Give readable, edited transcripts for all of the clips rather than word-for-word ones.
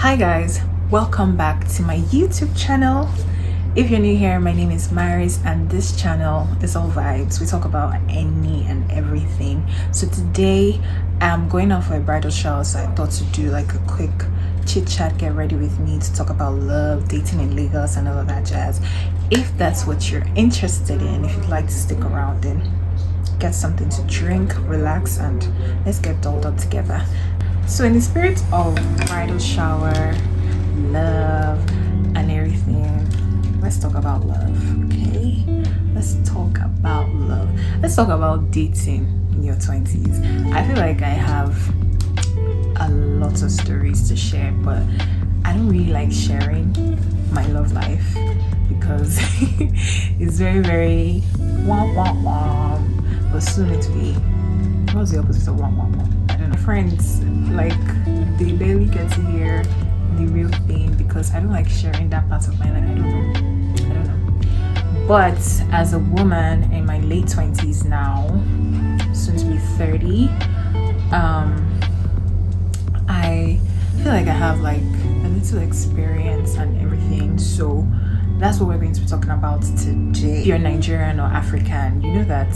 Hi guys, welcome back to my YouTube channel. If you're new here, my name is Maris and this channel is all vibes. We talk about any and everything. So today I'm going out for a bridal shower, so I thought to do like a quick chit chat, get ready with me to talk about love, dating in Lagos and all of that jazz. If that's what you're interested in, if you'd like to stick around, then get something to drink, relax, and let's get dolled up together. So in the spirit of bridal shower, love and everything, let's talk about love. Okay, let's talk about love. Let's talk about dating in your 20s. I feel like I have a lot of stories to share, but I don't really like sharing my love life because it's very wah, but soon it will be, what's the opposite of wah? I don't know. Friends, like, they barely get to hear the real thing because I don't like sharing that part of my life. I don't know. But as a woman in my late 20s now, soon to be 30, I feel like I have like a little experience and everything. So that's what we're going to be talking about today. If you're Nigerian or African, you know that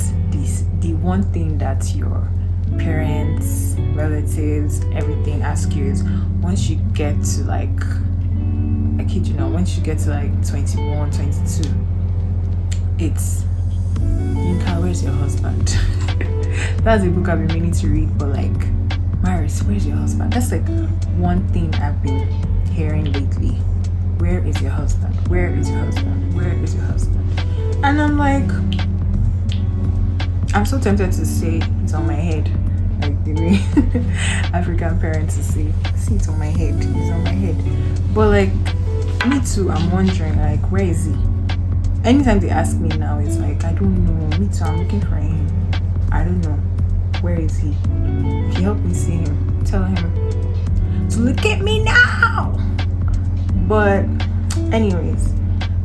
the one thing that your parents, relatives, everything ask you is, once you get to like, I kid you not, once you get to like 21, 22, it's, Yinka, where's your husband? That's a book I've been meaning to read, but like, Maris, where's your husband? That's like one thing I've been hearing lately. Where is your husband? Where is your husband? Where is your husband? And I'm like, I'm so tempted to say it's on my head, like the way African parents to say, see, it's on my head, it's on my head. But like, me too, I'm wondering, like, where is he? Anytime they ask me now, it's like, I don't know. Me too, I'm looking for him. I don't know. Where is he? If you help me see him, tell him to look at me now. But anyways,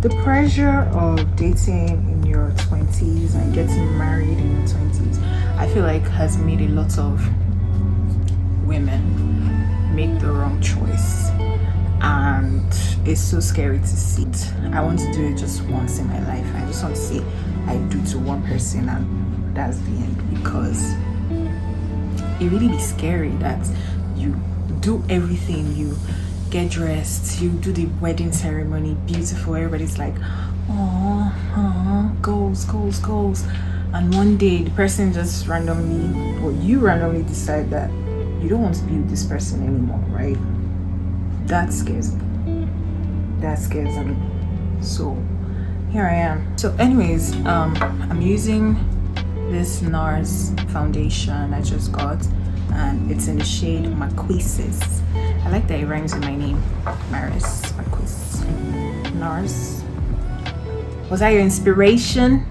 the pressure of dating in your 20s and getting married in your 20s, I feel like has made a lot of women make the wrong choice, and it's so scary to see it. I want to do it just once in my life. I just want to say I do to one person and that's the end, because it really be scary that you do everything, you get dressed, you do the wedding ceremony, beautiful, everybody's like, oh, goals, and one day the person just randomly, or you randomly decide that you don't want to be with this person anymore, right? That scares me. So here I am. So anyways, I'm using this NARS foundation I just got, and it's in the shade Marquises. I like that it rhymes with my name, Maris Marquis. NARS. Was that your inspiration?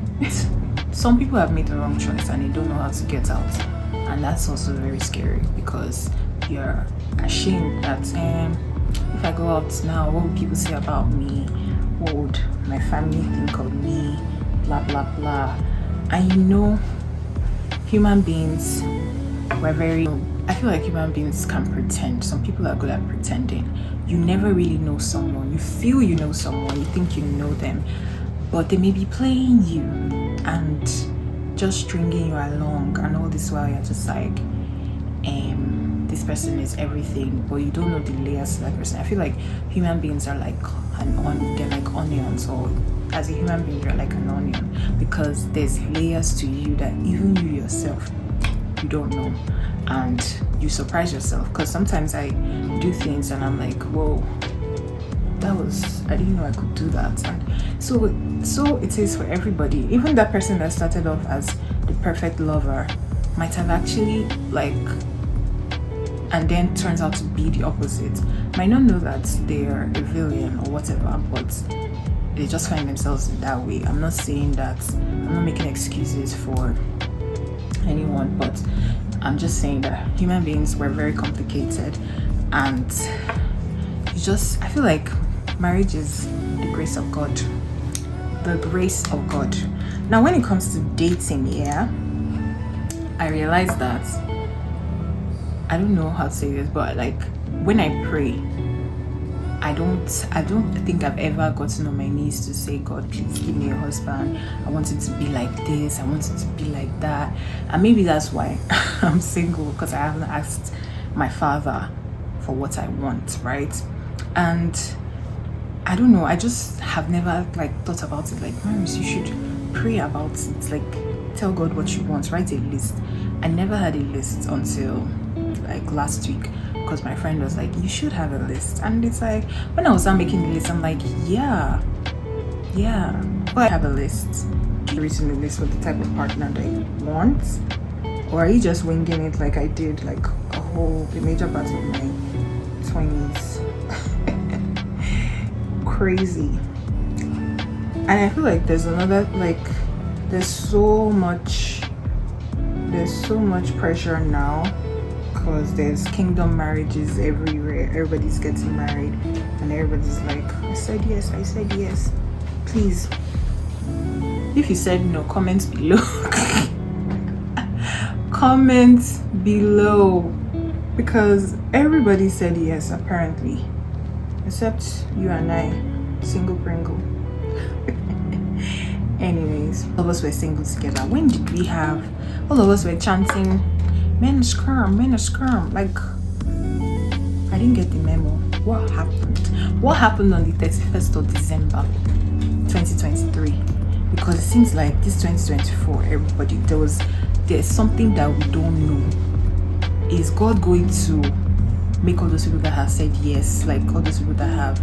Some people have made the wrong choice and they don't know how to get out, and that's also very scary because you're ashamed that if I go out now, what would people say about me? What would my family think of me? Blah blah blah. And you know, human beings, I feel like human beings can pretend. Some people are good at pretending. You never really know someone. You feel you know someone, you think you know them, but they may be playing you and just stringing you along, and all this while you're just like, this person is everything, but you don't know the layers to that person. I feel like human beings are like they're like onions, or as a human being you're like an onion, because there's layers to you that even you yourself you don't know, and you surprise yourself. Because sometimes I do things and I'm like, whoa, I didn't know I could do that. And so it is for everybody. Even that person that started off as the perfect lover might have actually like, and then turns out to be the opposite. Might not know that they're a villain or whatever, but they just find themselves in that way. I'm not saying that, I'm not making excuses for anyone, but I'm just saying that human beings were very complicated, and I feel like marriage is the grace of God. The grace of God. Now when it comes to dating, I realized that, I don't know how to say this, but like when I pray, I don't think I've ever gotten on my knees to say, God, please give me a husband. I want it to be like this, I want it to be like that. And maybe that's why I'm single, because I haven't asked my father for what I want, right? And I don't know, I just have never like thought about it. Like, Maris, you should pray about it. Like, tell God what you want, write a list. I never had a list until like last week, because my friend was like, you should have a list. And it's like, when I was done making the list, I'm like, yeah, but I have a list. Written a list with the type of partner that you want, or are you just winging it like I did like a major part of my 20s? Crazy. And I feel like there's another, like, there's so much pressure now, because there's kingdom marriages everywhere. Everybody's getting married and everybody's like, I said yes. Please, if you said no, comment below. Comment below, because everybody said yes apparently, except you and I, single Pringle. Anyways, all of us were single together. When did we have, all of us were chanting, men scrum. Like, I didn't get the memo. What happened on the 31st of December 2023? Because it seems like this 2024, everybody, there's something that we don't know. Is God going to make all those people that have said yes, like all those people that have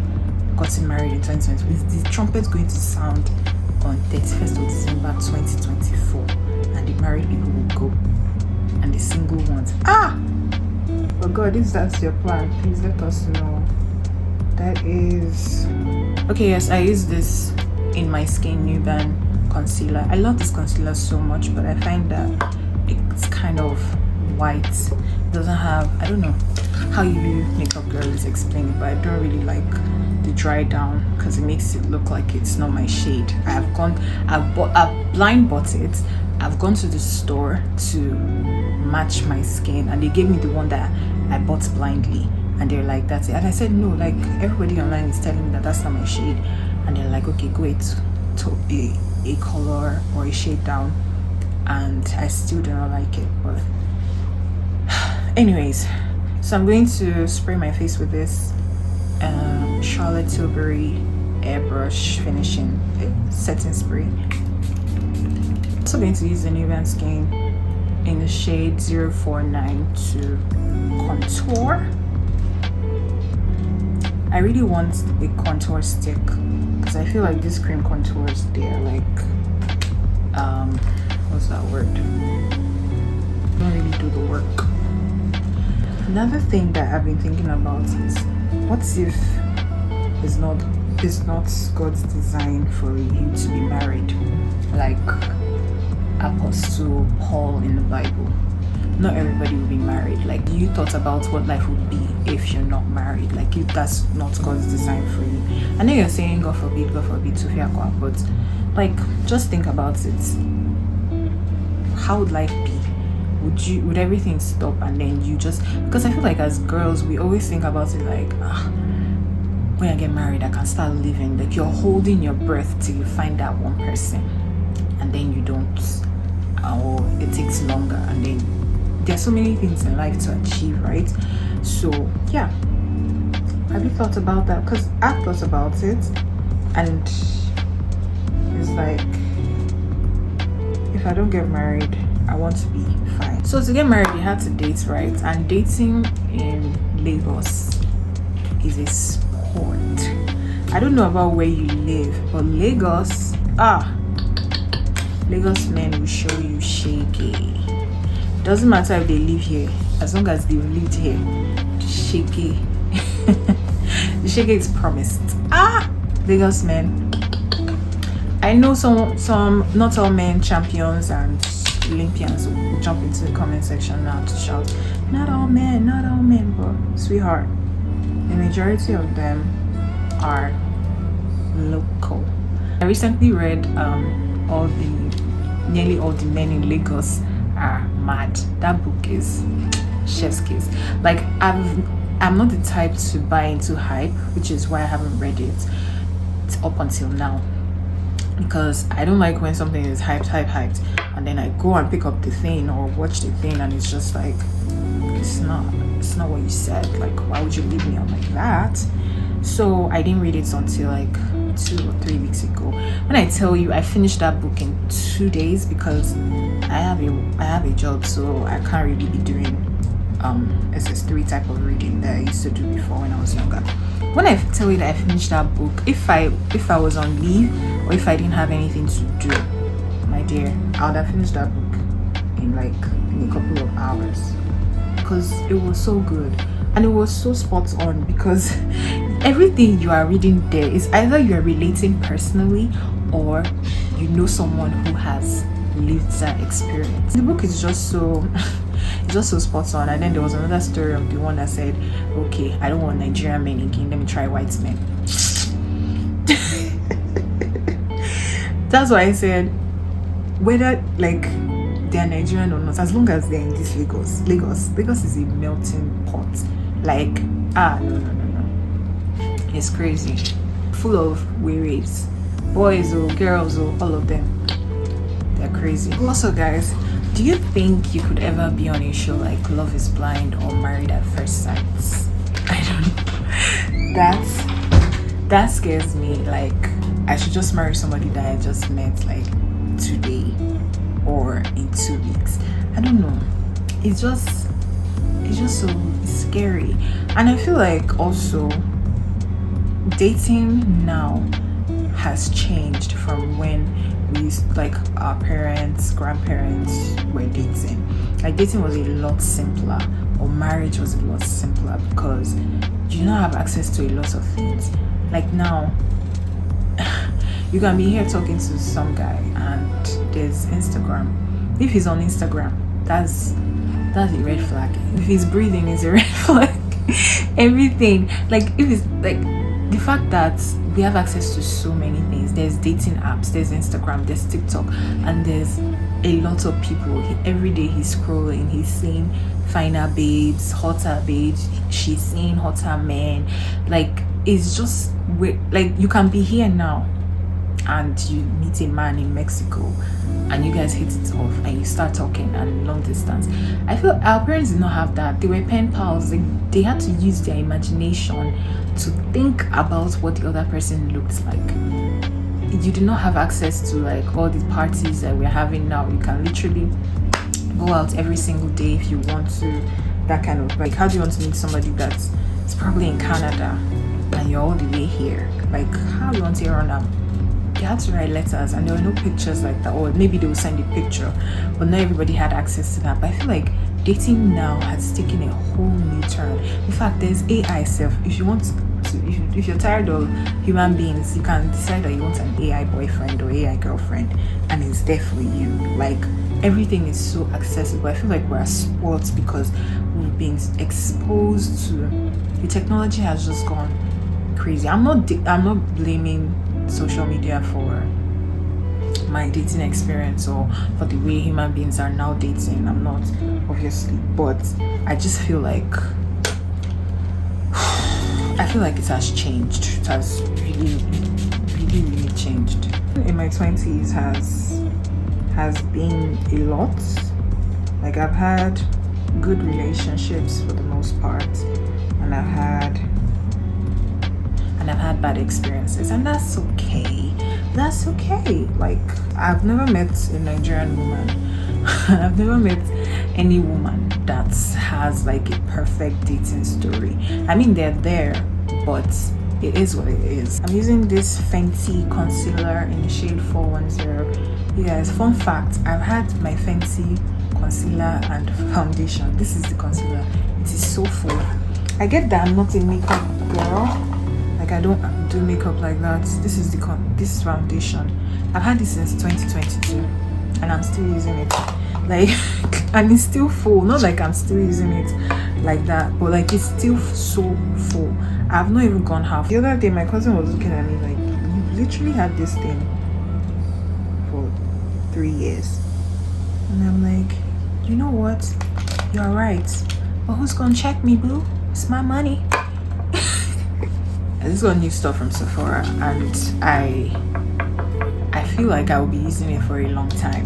gotten married in 2020, is the trumpet going to sound on 31st of December 2024, and the married people will go and the single ones, but God, if that's your plan, please let us know. That is okay. Yes, I use this in my Skin Nuban concealer. I love this concealer so much, but I find that it's kind of white. It doesn't have, I don't know how you makeup girls explain it, but I don't really like the dry down, because it makes it look like it's not my shade. I've blind bought it. I've gone to the store to match my skin, and they gave me the one that I bought blindly, and they're like, that's it. And I said no, like everybody online is telling me that that's not my shade, and they're like, okay, go to a color or a shade down, and I still do not like it. But anyways, so I'm going to spray my face with this Charlotte Tilbury airbrush finishing setting spray. I'm also going to use the Nuban Skin in the shade 049 to contour. I really want a contour stick, because I feel like this cream contours, they're like what's that word, don't really do the work. Another thing that I've been thinking about is, what if it's not God's design for you to be married, like Apostle Paul in the Bible? Not everybody will be married. Like, you thought about what life would be if you're not married? Like, if that's not God's design for you. I know you're saying God forbid, Sophia, but like, just think about it. How would life be? Would everything stop and then you just, because I feel like as girls we always think about it like, when I get married I can start living, like you're holding your breath till you find that one person, and then you don't, or it takes longer, and then there's so many things in life to achieve, right? So yeah, have you thought about that? Because I've thought about it, and it's like, if I don't get married, I want to be fine. So to get married, you have to date, right? And dating in Lagos is a sport. I don't know about where you live, but Lagos men will show you shaky. Doesn't matter if they live here, as long as they've lived here, shaky. The shaky is promised. Lagos men. I know some not all men champions and Olympians will jump into the comment section now to shout, not all men, but sweetheart, the majority of them are local. I recently read nearly all the men in Lagos are mad. That book is chef's kiss. Like, I'm not the type to buy into hype, which is why I haven't read it up until now, because I don't like when something is hyped and then I go and pick up the thing or watch the thing and it's just like, it's not what you said. Like, why would you leave me out like that? So I didn't read it until like 2 or 3 weeks ago. When I tell you I finished that book in 2 days, because I have a job, so I can't really be doing SS3 type of reading that I used to do before when I was younger. When I tell you that I finished that book, if I was on leave or if I didn't have anything to do, my dear, I would have finished that book in a couple of hours, because it was so good and it was so spot on, because everything you are reading there is either you are relating personally or you know someone who has lived that experience. The book is just so it's just so spot on. And then there was another story of the one that said, okay, I don't want Nigerian men again, let me try white men. That's why I said, whether like they're Nigerian or not, as long as they're in this Lagos is a melting pot. Like, no, it's crazy, full of weirdos, boys or girls or all of them. They're crazy. Also, guys, do you think you could ever be on a show like Love is Blind or Married at First Sight? I don't know. That scares me. Like, I should just marry somebody that I just met like today or in 2 weeks. I don't know. It's just so scary. And I feel like also dating now has changed from when we used, like, our parents, grandparents were dating. Like, dating was a lot simpler, or marriage was a lot simpler, because you don't have access to a lot of things. Like now, you can be here talking to some guy and there's Instagram. If he's on Instagram, that's a red flag. If he's breathing, it's a red flag. Everything. Like, if it's like the fact that we have access to so many things. There's dating apps, there's Instagram, there's TikTok, and there's a lot of people. Every day he's scrolling, he's seeing finer babes, hotter babes, she's seeing hotter men. Like, it's just like, you can be here now and you meet a man in Mexico and you guys hit it off and you start talking and long distance. I feel our parents did not have that. They were pen pals. Like, they had to use their imagination to think about what the other person looked like. You do not have access to like all the parties that we're having now. You can literally go out every single day if you want to. That kind of, like, how do you want to meet somebody that's probably in Canada and you're all the way here? Like, how do you want to run out? They had to write letters and there were no pictures like that, or maybe they would send a picture, but not everybody had access to that. But I feel like dating now has taken a whole new turn. In fact, there's AI self. If you want to, if you're tired of human beings, you can decide that you want an AI boyfriend or AI girlfriend, and it's there for you. Like, everything is so accessible. I feel like we're spoiled because we've been exposed to the technology has just gone crazy. I'm not blaming social media for my dating experience or for the way human beings are now dating. I'm not, obviously, but I just feel like it has changed. It has really changed. In my 20s has been a lot. Like, I've had good relationships for the most part, and I've had bad experiences, and that's okay. Like, I've never met a Nigerian woman. I've never met any woman that has like a perfect dating story. I mean, they're there, but it is what it is. I'm using this Fenty concealer in the shade 410. You guys, fun fact, I've had my Fenty concealer and foundation. This is the concealer. It is so full. I get that I'm not a makeup girl. Like, I don't do makeup like that. This is this foundation. I've had this since 2022 and I'm still using it. Like, and it's still full. Not like I'm still using it like that, but like, it's still so full. I've not even gone half. The other day my cousin was looking at me like, you literally had this thing for 3 years. And I'm like, you know what? You're right. But who's gonna check me, boo? It's my money. I just got new stuff from Sephora, and I feel like I will be using it for a long time,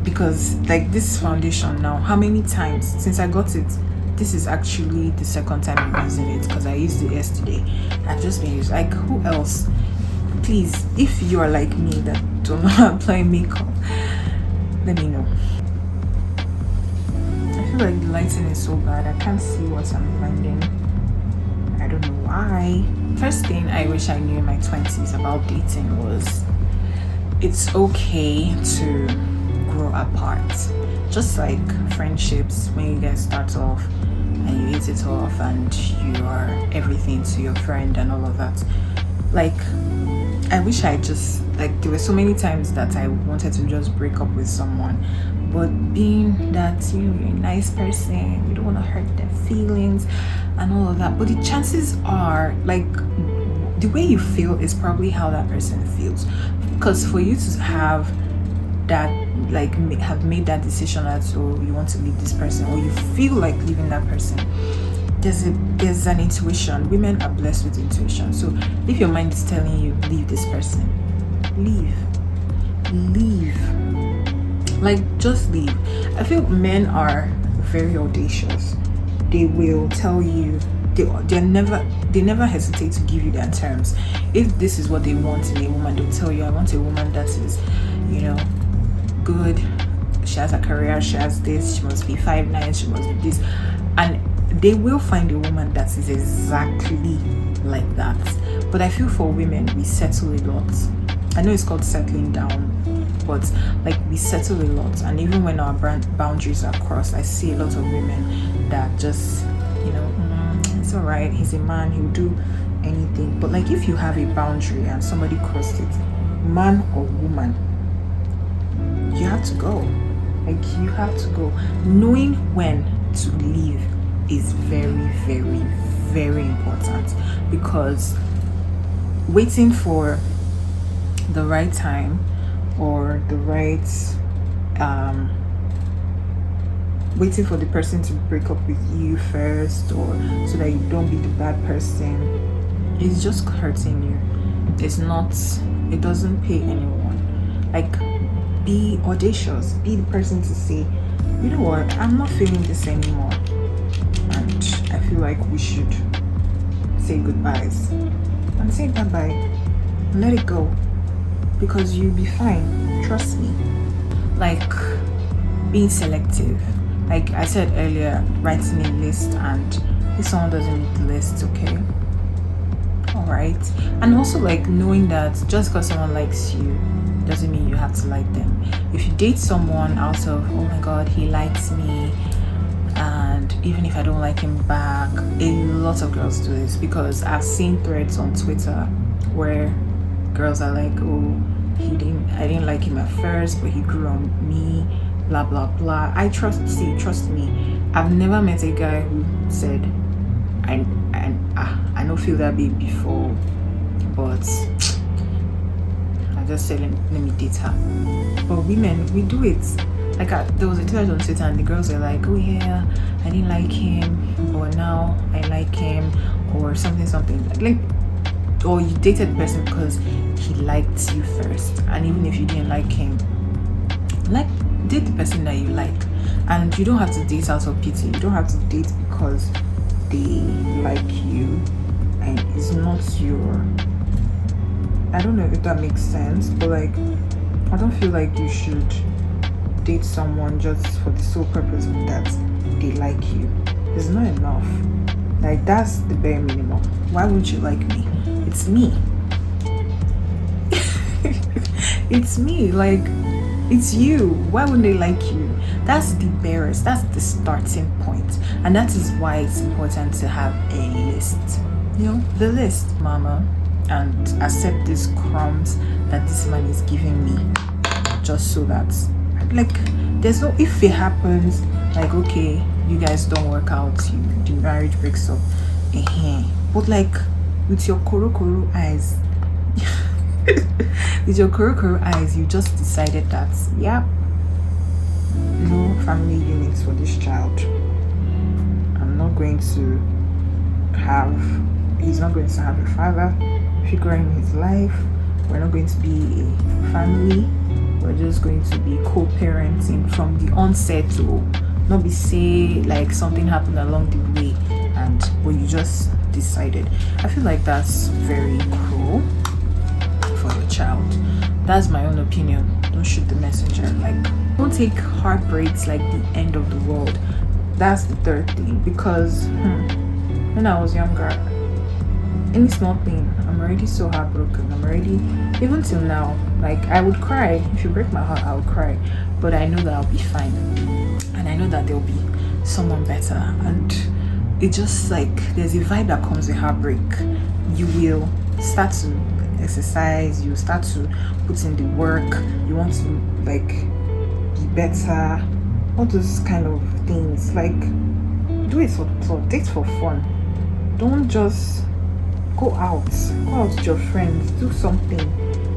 because like this foundation now, how many times since I got it, this is actually the second time I'm using it, because I used it yesterday. I've just been using, like, who else? Please, if you are like me that do not apply makeup, let me know. I feel like the lighting is so bad, I can't see what I'm blending. I don't know why. First thing I wish I knew in my 20s about dating was it's okay to grow apart. Just like friendships, when you guys start off and you hit it off and you are everything to your friend and all of that. Like, I wish I just, like, there were so many times that I wanted to just break up with someone, but being that, you know, you're a nice person, you don't want to hurt their feelings and all of that, but the chances are, like, the way you feel is probably how that person feels, because for you to have that, like, have made that decision that, oh, you want to leave this person, or you feel like leaving that person, there's an intuition. Women are blessed with intuition. So if your mind is telling you leave this person, leave, like, just leave. I feel men are very audacious. They will tell you, they never hesitate to give you their terms. If this is what they want in a woman, they'll tell you, I want a woman that is, you know, good, she has a career, she has this, she must be 5'9", she must be this, and they will find a woman that is exactly like that. But I feel for women, we settle a lot. I know it's called settling down, but like, we settle a lot, and even when our boundaries are crossed, I see a lot of women that just, you know, it's all right, he's a man, he'll do anything. But like, if you have a boundary and somebody crossed it, man or woman, you have to go. Like, you have to go. Knowing when to leave is very, very, very important, because waiting for the right time or the right waiting for the person to break up with you first, or so that you don't be the bad person, is just hurting you. It doesn't pay anyone. Like, be audacious, be the person to say, you know what, I'm not feeling this anymore, and I feel like we should say goodbyes, and say bye-bye, let it go, because you'll be fine, trust me. Like, being selective, like I said earlier, writing a list, and if someone doesn't meet the list, okay, all right. And also, like, knowing that just because someone likes you doesn't mean you have to like them. If you date someone out of, oh my god, he likes me, and even if I don't like him back, a lot of girls do this, because I've seen threads on Twitter where girls are like, oh, I didn't like him at first, but he grew on me, blah blah blah. Trust me, I've never met a guy who said, I don't feel that way before, but I just said, let me date her. But women, we do it. Like, there was a thread on Twitter, and the girls are like, oh yeah, I didn't like him, but now I like him, or something, like, or you dated the person because he liked you first, and even if you didn't like him, like, date the person that you like. And you don't have to date out of pity, you don't have to date because they like you and it's not your, I don't know if that makes sense, but like, I don't feel like you should date someone just for the sole purpose that they like you. It's not enough. Like, that's the bare minimum. Why wouldn't you like me? It's me. It's me. Like, it's you. Why wouldn't they like you? That's the barest. That's the starting point. And that is why it's important to have a list. You know, the list, mama, and accept these crumbs that this man is giving me, just so that, like, there's no, if it happens, like, okay, you guys don't work out, the marriage breaks up, but like, with your koro eyes, with your koro eyes, you just decided that, yeah, no family units for this child. I'm not going to he's not going to have a father figure in his life. We're not going to be a family. We're just going to be co-parenting from the onset, to not be say like something happened along the way but you just decided. I feel like that's very cruel for your child. That's my own opinion. Don't shoot the messenger. Like, don't take heartbreaks like the end of the world. That's the third thing, because when I was younger, any small thing, I'm already so heartbroken. I'm already, even till now, like, I would cry. If you break my heart, I would cry, but I know that I'll be fine, and I know that there'll be someone better. And it just like, there's a vibe that comes with heartbreak. You will start to exercise, you start to put in the work, you want to like be better, all those kind of things. Like, do it for date for fun. Don't just go out with your friends, do something.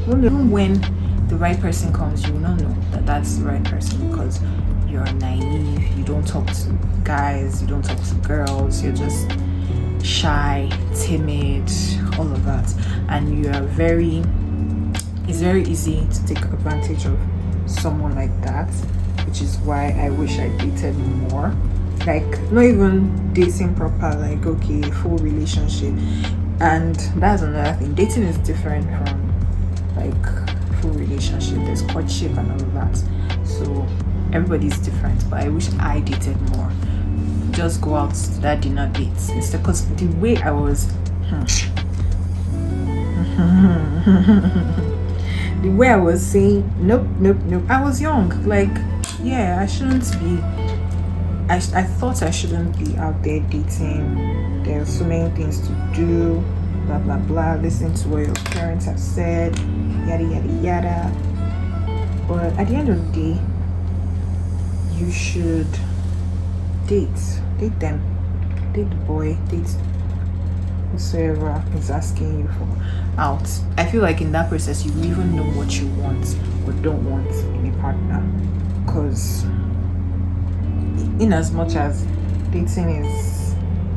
Even when the right person comes, you will not know that that's the right person, because you're naive, you don't talk to guys, you don't talk to girls, you're just shy, timid, all of that, and you are it's very easy to take advantage of someone like that, which is why I wish I dated more. Like, not even dating proper, like, okay, full relationship. And that's another thing, dating is different from like full relationship. There's courtship and all of that, so everybody's different. But I wish I dated more. Just go out to that dinner dates instead, because the way I was the way I was saying nope, I was young. Like, yeah, I shouldn't be, I thought I shouldn't be out there dating. There's so many things to do, blah blah blah, listen to what your parents have said, yada yada yada. But at the end of the day, you should date them, date the boy, date whosoever is asking you for out. I feel like in that process you will even know what you want or don't want in a partner, because in as much as dating is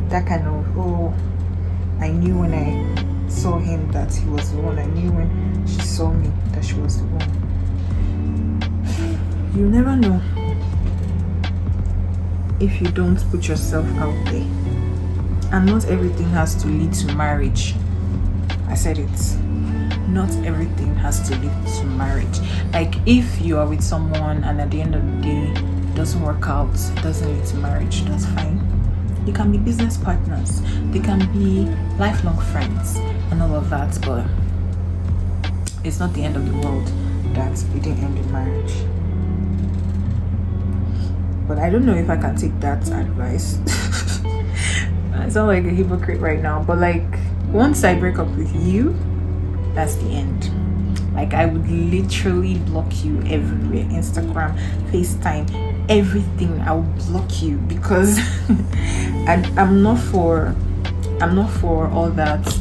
that kind of, oh, I knew when I saw him that he was the one, I knew when she saw me that she was the one. You never know if you don't put yourself out there. And not everything has to lead to marriage. I said it. Not everything has to lead to marriage. Like, if you are with someone and at the end of the day it doesn't work out, it doesn't lead to marriage, that's fine. They can be business partners, they can be lifelong friends and all of that, but it's not the end of the world that it didn't end in marriage. But I don't know if I can take that advice. I sound like a hypocrite right now, but like, once I break up with you, that's the end. Like, I would literally block you everywhere, Instagram, FaceTime, everything. I will block you, because I'm not for all that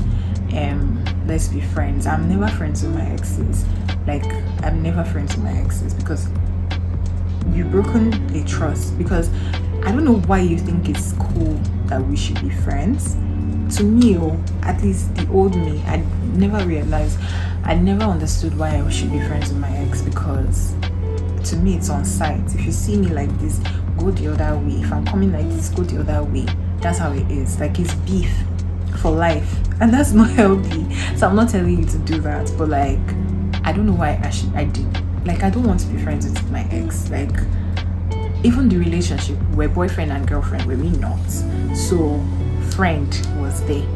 let's be friends. I'm never friends with my exes. Like, I'm never friends with my exes, because you've broken a trust. Because I don't know why you think it's cool that we should be friends. To me, at least the old me, I never realized, I never understood why I should be friends with my ex, because to me it's on sight. If you see me like this, go the other way. If I'm coming like this, go the other way. That's how it is. Like, it's beef for life, and that's not healthy. So I'm not telling you to do that, but like, I don't know why I did. Like, I don't want to be friends with my ex. Like, even the relationship, we're boyfriend and girlfriend, were we not? So friend was there.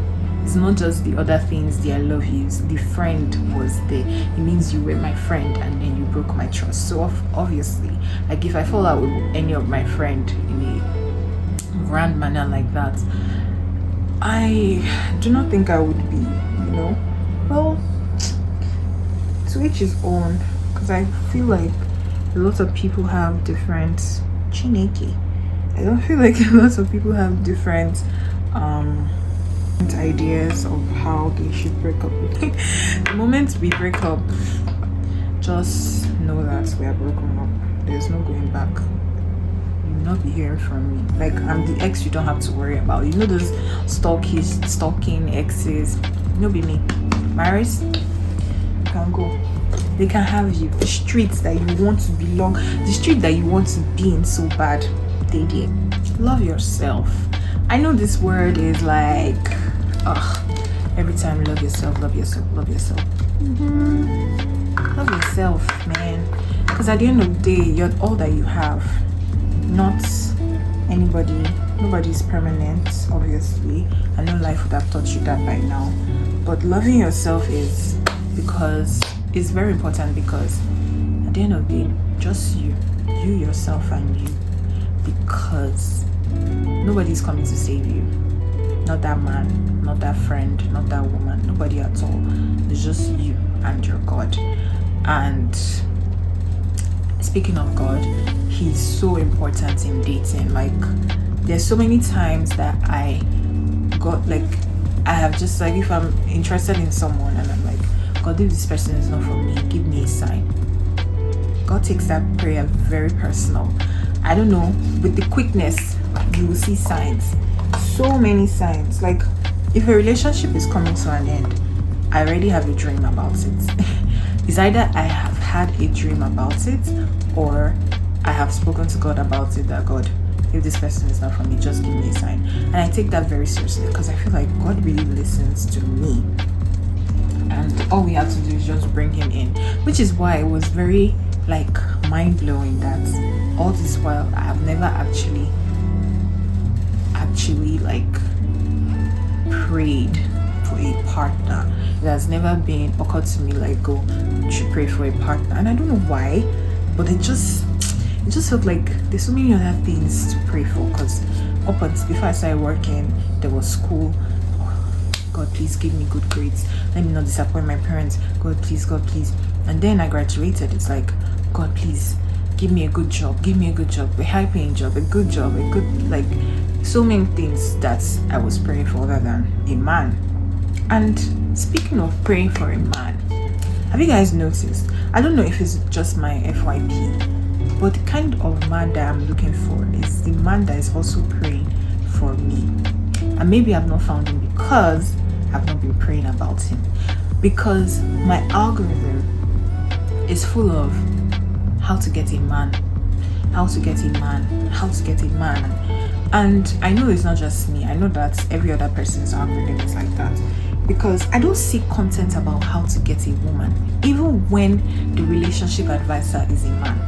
It's not just the other things, the I love yous. The friend was there. It means you were my friend and then you broke my trust. So obviously, like, if I fall out with any of my friend in a grand manner like that, I do not think I would be, well, to each his own. Because I feel like a lot of people have different chineke. I don't feel like a lot of people have different ideas of how they should break up. The moment we break up, just know that we are broken up. There's no going back. You not be hearing from me. Like, I'm the ex you don't have to worry about. You know those stalking exes? No, be me. Maris, you can go. They can have you. The streets that you want to belong, the street that you want to be in so bad, they did. Love yourself. I know this word is like, every time, love yourself, love yourself, love yourself. Love yourself, man. Because at the end of the day, you're all that you have. Not anybody. Nobody's permanent, obviously. I know life would have taught you that by now. But loving yourself is because it's very important, because at the end of the day, just you, yourself, and you. Because nobody's coming to save you. Not that man, not that friend, not that woman, nobody at all. It's just you and your God. And speaking of God, he's so important in dating. Like, there's so many times that I have just like, if I'm interested in someone and I'm like, God, if this person is not for me, give me a sign. God takes that prayer very personal. I don't know, with the quickness, you will see signs. So many signs. Like, if a relationship is coming to an end, I already have a dream about it. It's either I have had a dream about it, or I have spoken to God about it, that God, if this person is not for me, just give me a sign. And I take that very seriously, because I feel like God really listens to me, and all we have to do is just bring him in. Which is why it was very like mind-blowing that all this while I have never actually like prayed for a partner. It has never been occurred to me like, go, you should pray for a partner. And I don't know why, but it just felt like there's so many other things to pray for. Because up until before I started working, there was school. God, please give me good grades. Let me not disappoint my parents. God, please, God, please. And then I graduated. It's like, God, please give me a good job. Give me a good job, a high-paying job, a good, like, so many things that I was praying for other than a man. And speaking of praying for a man, have you guys noticed? I don't know if it's just my FYP, but the kind of man that I'm looking for is the man that is also praying for me. And maybe I've not found him because I've not been praying about him. Because my algorithm is full of how to get a man, how to get a man, how to get a man. And I know it's not just me. I know that every other person's algorithm is like that. Because I don't see content about how to get a woman, even when the relationship advisor is a man.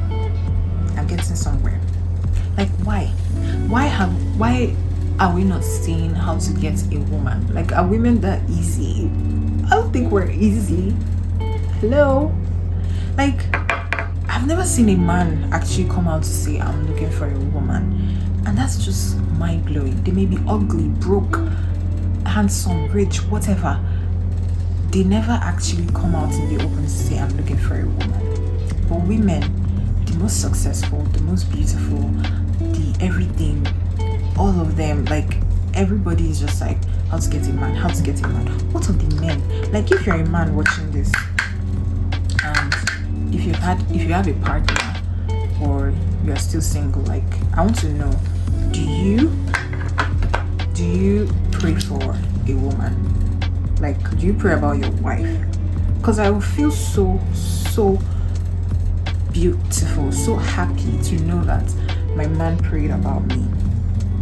I'm getting somewhere. Like, why? Why are we not seeing how to get a woman? Like, are women that easy? I don't think we're easy. Hello? Like, I've never seen a man actually come out to say, I'm looking for a woman. And that's just mind-blowing. They may be ugly, broke, handsome, rich, whatever. They never actually come out in the open to say, I'm looking for a woman. But women, the most successful, the most beautiful, the everything, all of them, like, everybody is just like, how to get a man, how to get a man. What of the men? Like, if you're a man watching this, and if you have a partner, or you're still single, like, I want to know, do you pray for a woman? Like, do you pray about your wife? Because I will feel so beautiful, so happy to know that my man prayed about me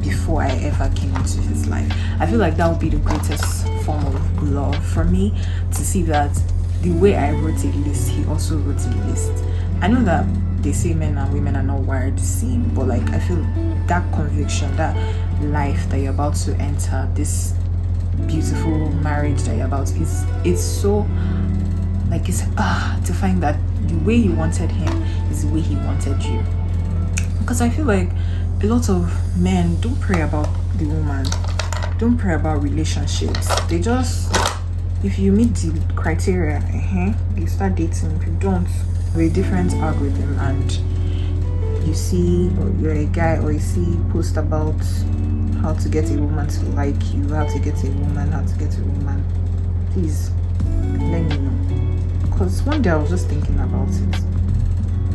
before I ever came into his life. I feel like that would be the greatest form of love for me, to see that the way I wrote a list, he also wrote a list. I know that they say men and women are not wired the same, but like, I feel that conviction, that life that you're about to enter, this beautiful marriage that you're about to, it's so like, it's to find that the way you wanted him is the way he wanted you. Because I feel like a lot of men don't pray about the woman, don't pray about relationships. They just, if you meet the criteria, you start dating. If you don't, with a different algorithm, and you see, or you're a guy, or you see post about how to get a woman to like you, how to get a woman, please let me know. Because one day I was just thinking about it.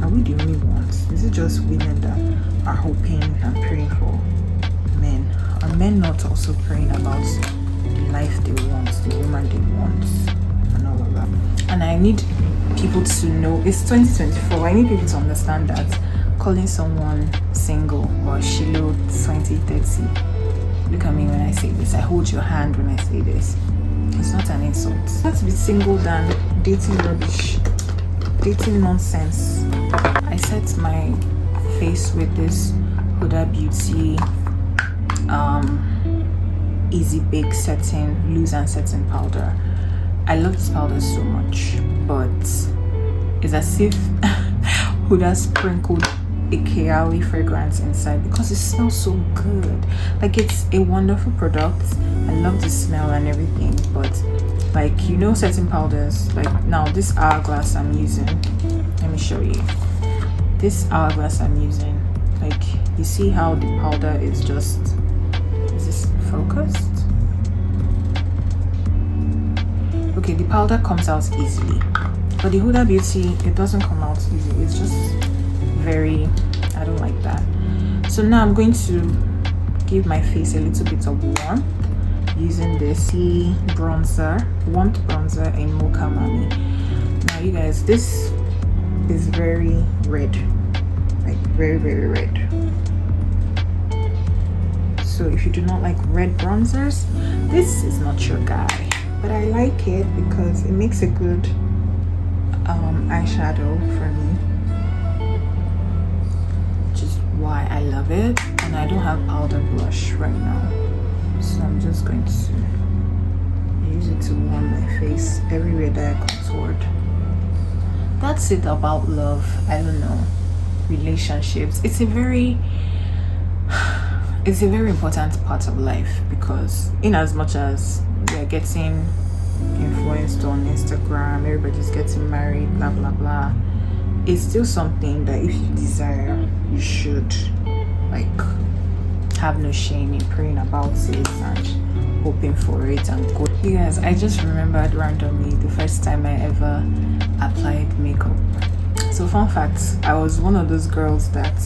Are we the only ones? Is it just women that are hoping and praying for men? Are men not also praying about the life they want, the woman they want, and all of that? And I need people to know, it's 2024, I need people to understand that calling someone single or Shiloh 2030, look at me when I say this, I hold your hand when I say this, it's not an insult. It's better to be single than dating rubbish, dating nonsense. I set my face with this Huda Beauty Easy Bake Setting, Loose and Setting Powder. I love this powder so much, but it's as if Huda sprinkled a Kiali fragrance inside because it smells so good. Like, it's a wonderful product. I love the smell and everything, but like, you know, setting powders, like now this hourglass I'm using, let me show you this hourglass I'm using. Like, you see how the powder is just, is this focused? Okay, the powder comes out easily, but the Huda Beauty, it doesn't come out easy. It's just very, I don't like that. So now I'm going to give my face a little bit of warmth using the warmth bronzer in Mocha Mami. Now you guys, this is very red, like very red. So if you do not like red bronzers, this is not your guy. But I like it because it makes a good eyeshadow for me, which is why I love it. And I don't have powder blush right now, so I'm just going to use it to warm my face everywhere that I contoured. That's it about love. I don't know, relationships. It's a very important part of life, because in as much as we are getting influenced on Instagram, everybody's getting married, blah blah blah, it's still something that if you desire, you should like have no shame in praying about it and hoping for it and go. You guys, I just remembered randomly the first time I ever applied makeup. So fun fact, I was one of those girls that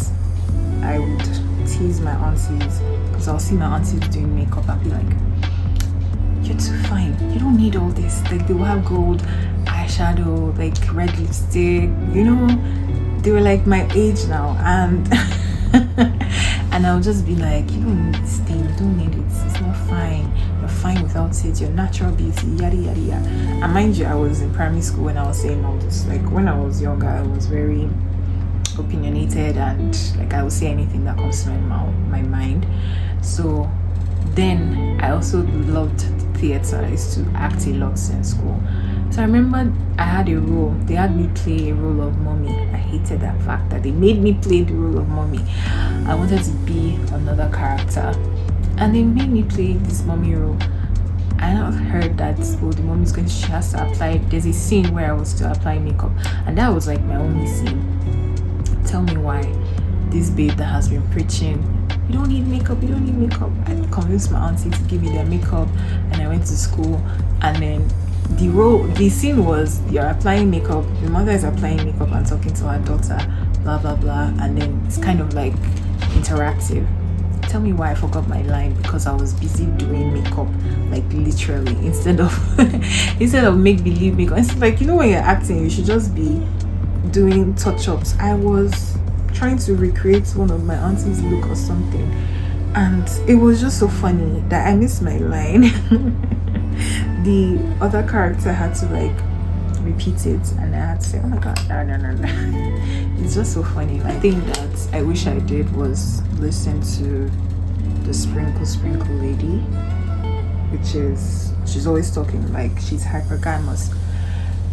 I would tease my aunties, because I'll see my aunties doing makeup and be like, you're too fine, you don't need all this. Like, they will have gold eyeshadow, like red lipstick, you know, they were like my age now, and and I'll just be like, you don't need this thing, you don't need it, it's not fine, you're fine without it, your natural beauty, yada yada yada. And mind you, I was in primary school when I was saying all this. Like, when I was younger, I was very opinionated, and like I would say anything that comes to my mind. So then I also loved theater. I used to act a lot in school. So I remember I had a role. They had me play a role of mommy. I hated that fact that they made me play the role of mommy. I wanted to be another character, and they made me play this mommy role. I have heard that, oh, the mom is going to, she has to apply. There's a scene where I was to apply makeup, and that was like my only scene. Tell me why this babe that has been preaching, you don't need makeup, you don't need makeup. I convinced my auntie to give me their makeup, and I went to school. And then the scene was, you're applying makeup, the mother is applying makeup and talking to her daughter, blah blah blah, and then it's kind of like interactive. Tell me why I forgot my line, because I was busy doing makeup, like literally, instead of make believe makeup. It's like, you know, when you're acting, you should just be doing touch-ups. I was trying to recreate one of my auntie's look or something, and it was just so funny that I missed my line. The other character had to like repeat it, and I had to say, oh my god, no. It's just so funny. I think that I wish I did was listen to the sprinkle lady, which is, she's always talking like she's hypergamous,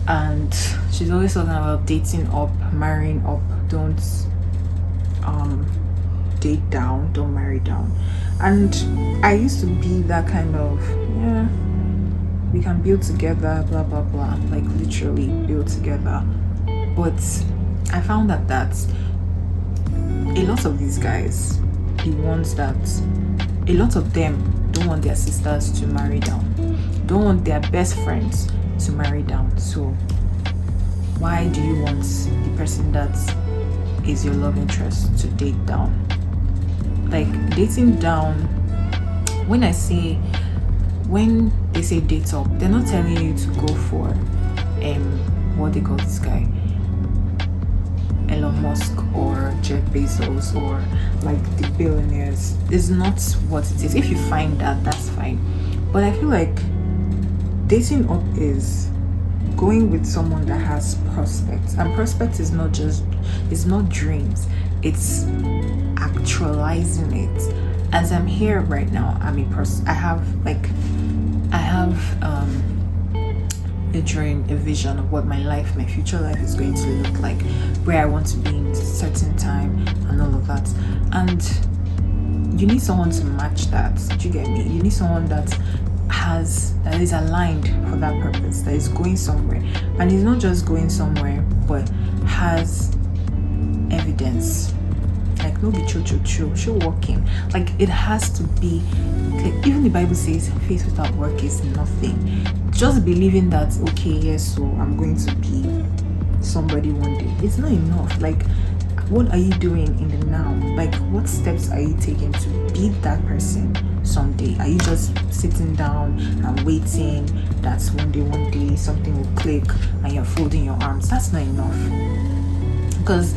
and she's always talking about dating up, marrying up, don't date down, don't marry down. And I used to be that kind of, yeah, we can build together, blah blah blah, like literally build together. But I found that a lot of these guys, the ones that, a lot of them don't want their sisters to marry down, don't want their best friends to marry down. So why do you want the person that is your love interest to date down. Like dating down, when they say date up, they're not telling you to go for what they call this guy, Elon Musk or Jeff Bezos or like the billionaires. Is not what it is. If you find that, that's fine. But I feel like dating up is going with someone that has prospects, and prospects is not dreams, it's actualizing it. As I'm here right now, I have a dream, a vision of what my future life is going to look like, where I want to be in a certain time and all of that. And you need someone to match that. Do you get me? You need someone that is aligned for that purpose, that is going somewhere, and is not just going somewhere but has evidence. Like, no be show working. Like, it has to be like, even the Bible says faith without work is nothing. Just believing that, okay, yes, so I'm going to be somebody one day, it's not enough. Like, what are you doing in the now? Like, what steps are you taking to be that person someday? Are you just sitting down and waiting that one day something will click and you're folding your arms? That's not enough. Because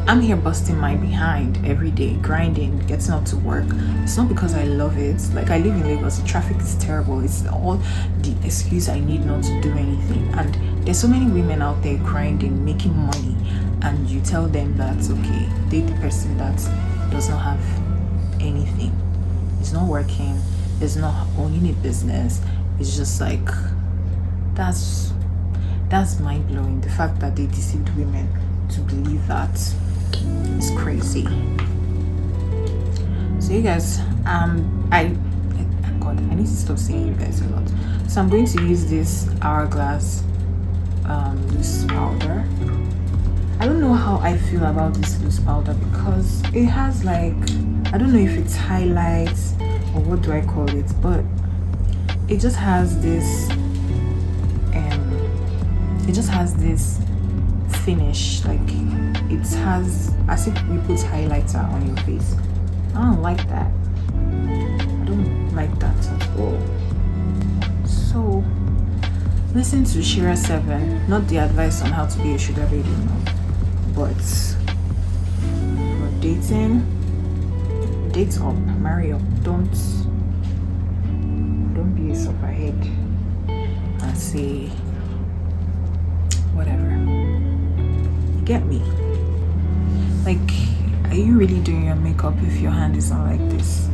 I'm here busting my behind every day, grinding, getting up to work. It's not because I love it. Like, I live in Lagos, the traffic is terrible. It's all the excuse I need not to do anything. And there's so many women out there grinding, making money, and you tell them that, okay, date the person that does not have anything. It's not working. It's not owning a business. It's just like, that's mind-blowing. The fact that they deceived women to believe that is crazy. So you guys, I need to stop saying you guys a lot. So I'm going to use this Hourglass loose powder. I don't know how I feel about this loose powder because it has like, I don't know if it's highlights or what do I call it, but it just has this finish. Like, it has as if we put highlighter on your face. I don't like that. I don't like that at all. So listen to Shira 7, not the advice on how to be a sugar baby, no, but for dating, date up, marry up. Don't be a sufferhead and say whatever. You get me? Like, are you really doing your makeup if your hand is not like this?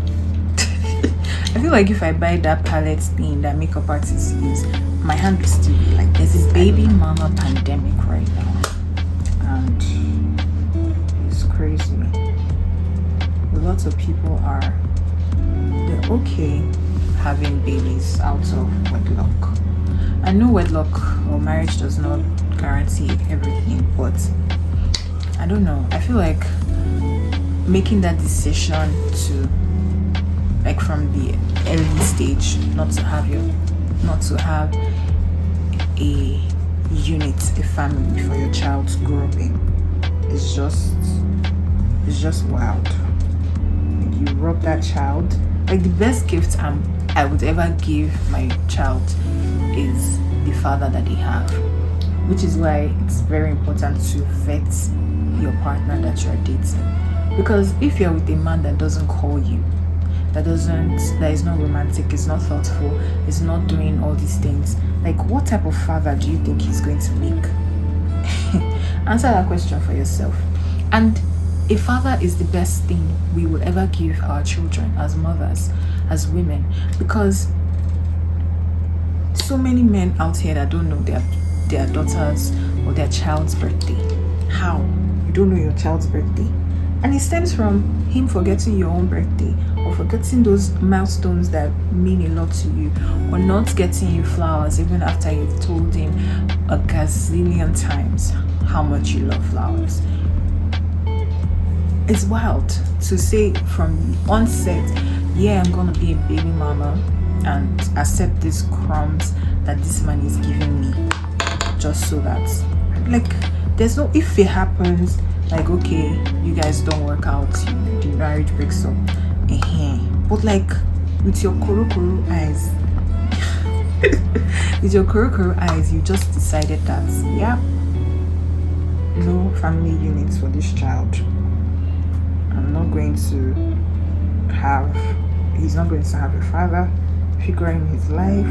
I feel like if I buy that palette thing that makeup artists use, my hand will still be like, there's a baby mama pandemic right now, and it's crazy. Lots of people they're okay having babies out of wedlock. I know wedlock or marriage does not guarantee everything, but I don't know. I feel like making that decision to, like, from the early stage, not to have a unit, a family for your child to grow up in, it's just wild. Like, you rob that child. Like, the best gift I would ever give my child is the father that they have, which is why it's very important to vet your partner that you're dating. Because if you're with a man that doesn't call you, that is not romantic, is not thoughtful, is not doing all these things, like, what type of father do you think he's going to make? Answer that question for yourself. And a father is the best thing we will ever give our children as mothers, as women, because so many men out here that don't know their daughters or their child's birthday. How? You don't know your child's birthday? And it stems from him forgetting your own birthday, or forgetting those milestones that mean a lot to you, or not getting you flowers even after you've told him a gazillion times how much you love flowers. It's wild to say from the onset, yeah, I'm gonna be a baby mama and accept these crumbs that this man is giving me, just so that, like, there's no, if it happens, like, okay, you guys don't work out, the marriage breaks up, but like with your kuru eyes, with your kuru eyes, you just decided that, yeah, no family units for this child. I'm not going to have, he's not going to have a father figure in his life.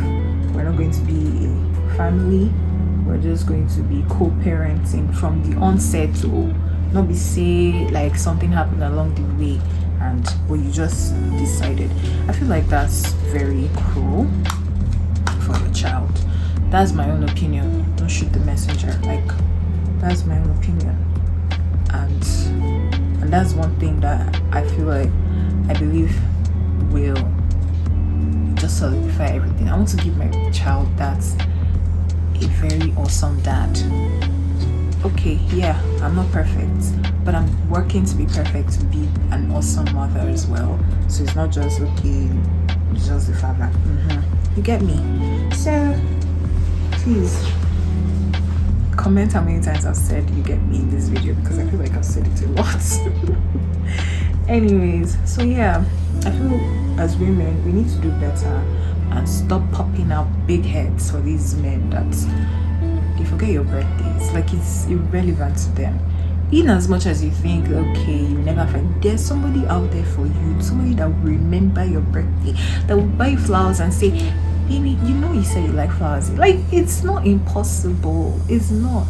We're not going to be a family. We're just going to be co-parenting from the onset, to not be say like something happened along the way but you just decided. I feel like that's very cruel for your child. That's my own opinion. Don't shoot the messenger. Like, that's my own opinion. And that's one thing that I feel like, I believe will just solidify everything. I want to give my child that a very awesome dad. Okay, yeah, I'm not perfect, but I'm working to be perfect, to be an awesome mother as well. So it's not just, okay, it's just the father. You get me? So please comment how many times I've said you get me in this video, because I feel like I've said it a lot. Anyways, so yeah, I feel as women we need to do better and stop popping out big heads for these men that they forget your birthdays. Like, it's irrelevant to them. In as much as you think, okay, you never find, there's somebody out there for you, somebody that will remember your birthday, that will buy you flowers and say, baby, you know you say you like flowers. Like, it's not impossible. It's not.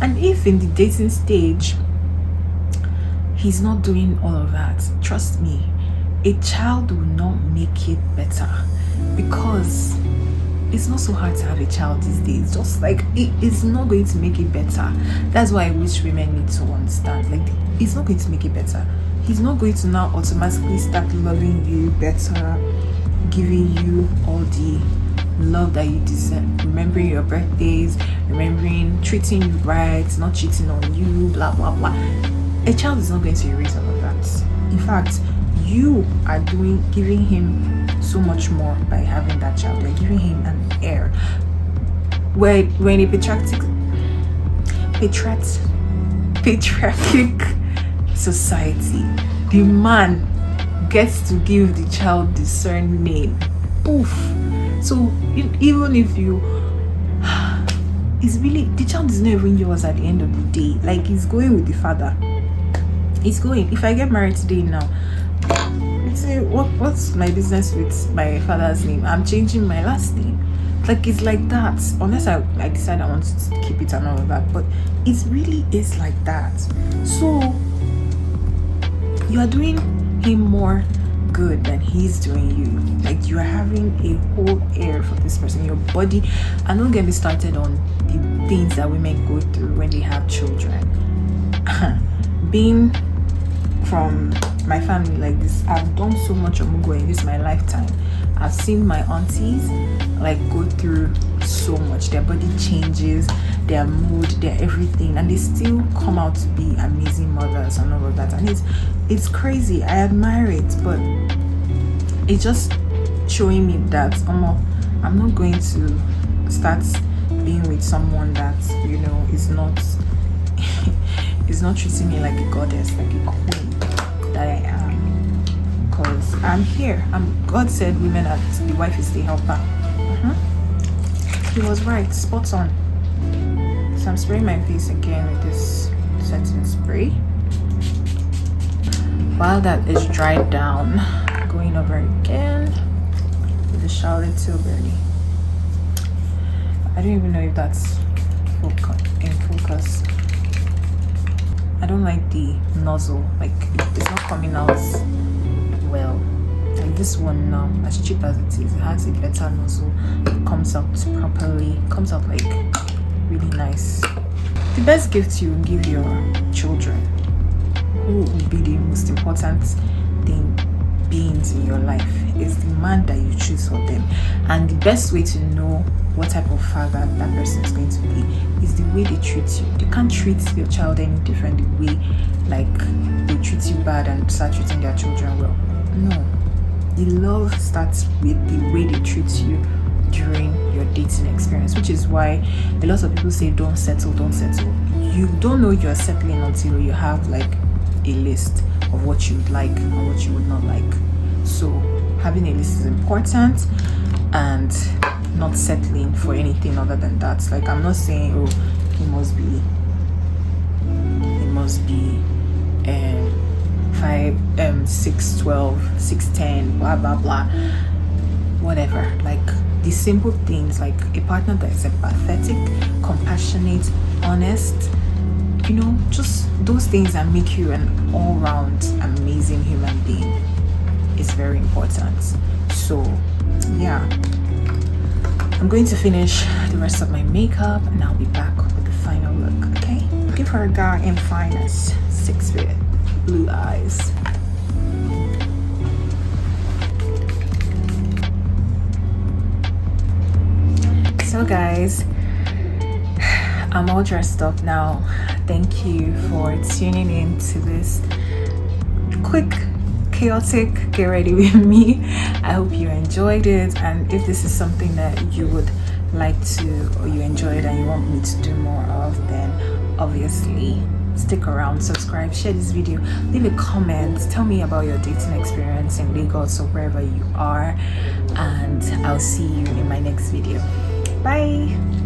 And if in the dating stage he's not doing all of that, trust me, a child will not make it better, because it's not so hard to have a child these days. Just like, it's not going to make it better. That's why I wish women need to understand, like, it's not going to make it better. He's not going to now automatically start loving you better, giving you all the love that you deserve, remembering your birthdays, remembering, treating you right, not cheating on you, blah blah blah. A child is not going to erase all of that. In fact, you are giving him so much more by having that child. You're giving him an heir. When a patriarchic society, the man gets to give the child the surname. Poof. So even if you, it's really, the child is not even yours at the end of the day. Like, he's going with the father. He's going. If I get married today now, let's say, what's my business with my father's name? I'm changing my last name. Like, it's like that. Unless I decide I want to keep it and all of that. But it really is like that. So you are doing him more good than he's doing you. Like, you are having a whole heir for this person, your body. And don't get me started on the things that women go through when they have children. Being from my family like this, I've done so much omugo in this my lifetime. I've seen my aunties like go through so much. Their body changes, their mood, their everything, and they still come out to be amazing mothers and all of that. And it's crazy. I admire it, but it's just showing me that I'm not going to start being with someone that, you know, is not is not treating me like a goddess, like a queen that I am. Because I'm here. God said women are, the wife is the helper. He was right, spot on. So I'm spraying my face again with this setting spray. While that is dried down, going over again with the Charlotte Tilbury. I don't even know if that's in focus. I don't like the nozzle, like it's not coming out well. And this one now, as cheap as it is, it has a better nozzle. It comes out properly, comes out like really nice. The best gift you give your children, who will be the most important beings in your life, is the man that you choose for them. And the best way to know what type of father that person is going to be is the way they treat you. You can't treat your child any different the way like they treat you bad and start treating their children well. No, the love starts with the way they treat you during your dating experience, which is why a lot of people say don't settle. You don't know you're settling until you have like a list of what you would like and what you would not like. So having a list is important, and not settling for anything other than that. Like, I'm not saying, oh, it must be 5 6 12 6 10 blah blah blah, whatever. Like, the simple things, like a partner that is empathetic, compassionate, honest, you know, just those things that make you an all-round amazing human being is very important. So yeah, I'm going to finish the rest of my makeup and I'll be back with the final look. Okay, looking for a guy in finest, 6 feet, blue eyes. So guys, I'm all dressed up now. Thank you for tuning in to this quick, chaotic get ready with me. I hope you enjoyed it, and if this is something that you would like to, or you enjoyed and you want me to do more of, then obviously stick around, subscribe, share this video, leave a comment, tell me about your dating experience in Lagos or wherever you are, and I'll see you in my next video. Bye.